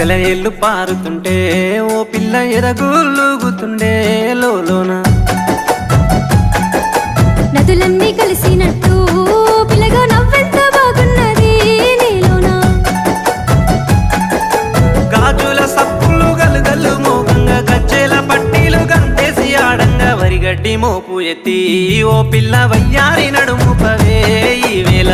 సెలయేళ్ళు పారుతుంటే ఓ పిల్ల ఎదగులుగుతుండే లోన నదులన్నీ కలిసినట్టు పిల్లగా నవ్వెంత బాగున్నది నీలోనా గాజుల సప్పులు గలుగల్లు మోగంగా గజ్జెల పట్టీలు గంతేసి ఆడంగా వరిగడ్డి మోపు ఎత్తి ఓ పిల్ల వయ్యారి నడుము పవే ఈ వేళ